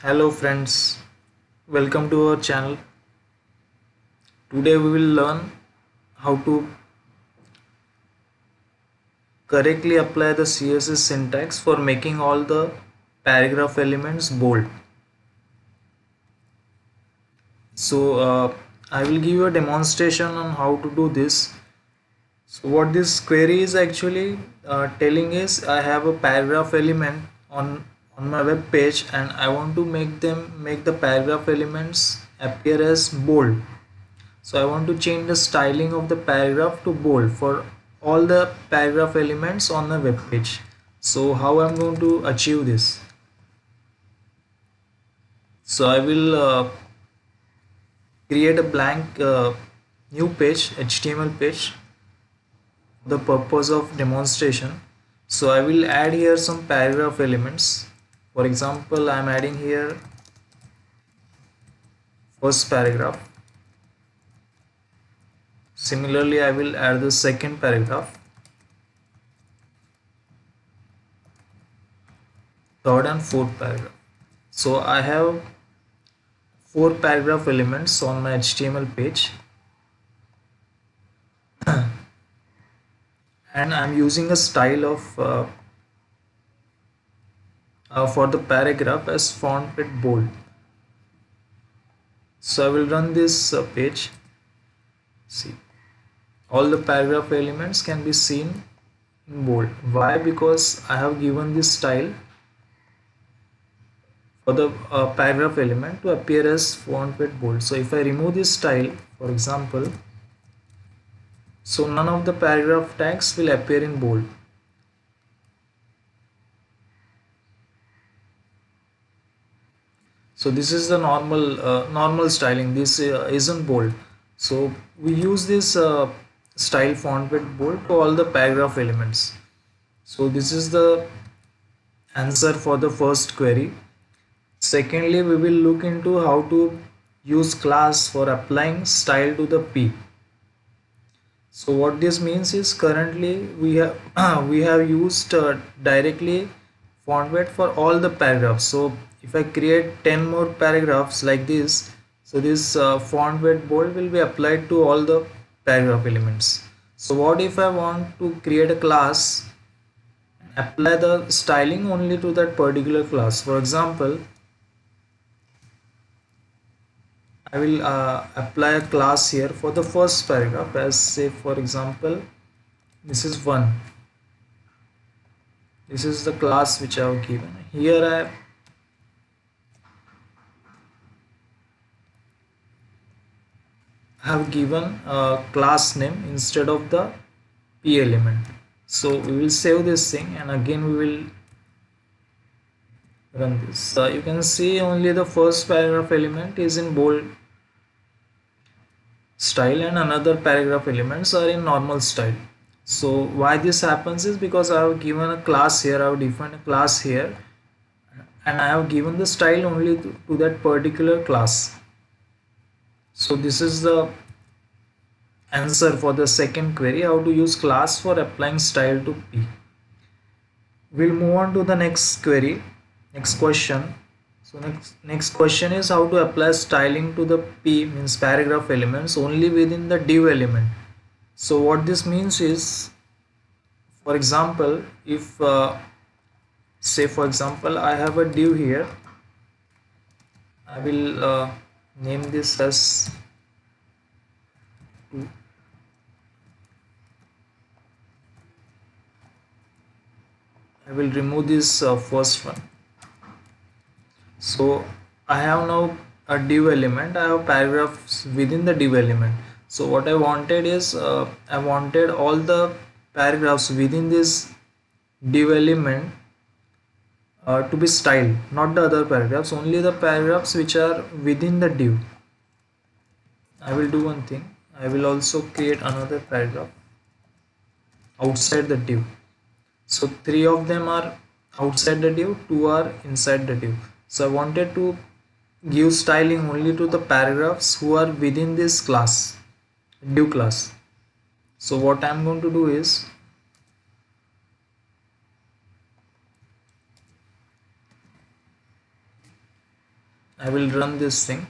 Hello friends, welcome to our channel. Today we will learn how to correctly apply the CSS syntax for making all the paragraph elements bold. So I will give you a demonstration on how to do this. So what this query is actually telling is I have a paragraph element on my web page and I want to make the paragraph elements appear as bold. So I want to change the styling of the paragraph to bold for all the paragraph elements on the web page. So how I'm going to achieve this? So I will create a blank new page, HTML page, the purpose of demonstration. So I will add here some paragraph elements. For example, I'm adding here first paragraph. Similarly, I will add the second paragraph, third and fourth paragraph. So I have four paragraph elements on my HTML page and I'm using a style of for the paragraph as font with bold. So I will run this page. See, all the paragraph elements can be seen in bold. Why? Because I have given this style for the paragraph element to appear as font with bold. So if I remove this style, for example, so none of the paragraph tags will appear in bold. So this is the normal styling. This isn't bold. So we use this style font with bold to all the paragraph elements. So this is the answer for the first query. Secondly, we will look into how to use class for applying style to the P. So what this means is currently we have we have used directly font weight for all the paragraphs. So if I create 10 more paragraphs like this, so this font weight bold will be applied to all the paragraph elements. So what if I want to create a class and apply the styling only to that particular class? For example, I will apply a class here for the first paragraph, as say for example this is 1. This is the class which I have given. Here I have given a class name instead of the P element. So we will save this thing and again we will run this. You can see only the first paragraph element is in bold style and another paragraph elements are in normal style. So why this happens is because I have given a class here, I have defined a class here and I have given the style only to that particular class. So this is the answer for the second query, how to use class for applying style to P. We'll move on to the next query, next question. So next question is how to apply styling to the P, means paragraph elements, only within the div element. So what this means is, for example, if say for example I have a div here, I will name this as 2. I will remove this first one. So I have now a div element, I have paragraphs within the div element. So what I wanted is I wanted all the paragraphs within this div element to be styled, not the other paragraphs, only the paragraphs which are within the div. I will do one thing, I will also create another paragraph outside the div. So 3 of them are outside the div, 2 are inside the div. So I wanted to give styling only to the paragraphs who are within this class, div class. So what I am going to do is I will run this thing.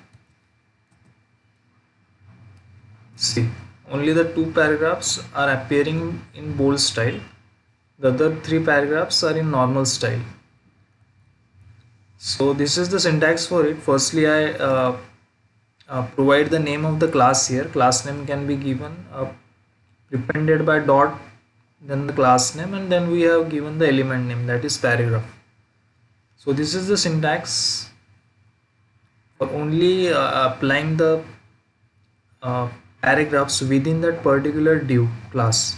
See, only the 2 paragraphs are appearing in bold style. The other 3 paragraphs are in normal style. So this is the syntax for it. Firstly, I provide the name of the class here. Class name can be given appended by dot, then the class name, and then we have given the element name, that is paragraph. So this is the syntax for only applying the uh, paragraphs within that particular div class.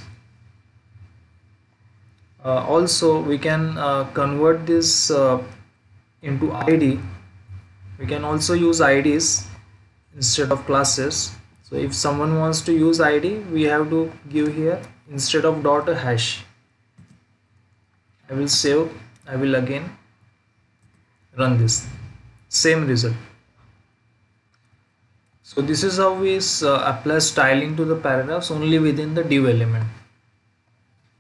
Also, we can convert this into ID. We can also use IDs instead of classes. So if someone wants to use ID, we have to give here instead of dot a hash. I will save. I will again run this. Same result. So this is how we apply styling to the paragraphs only within the div element.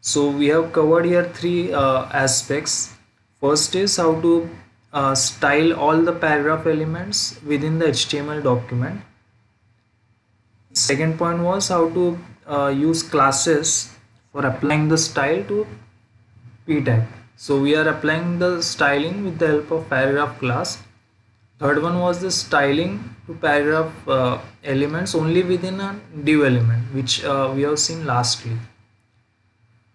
So we have covered here 3 aspects. First is how to style all the paragraph elements within the HTML document. Second point was how to use classes for applying the style to p tag. So we are applying the styling with the help of paragraph class. Third one was the styling to paragraph elements only within a div element, which we have seen lastly.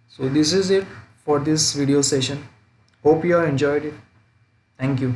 So this is it for this video session. Hope you have enjoyed it. Thank you.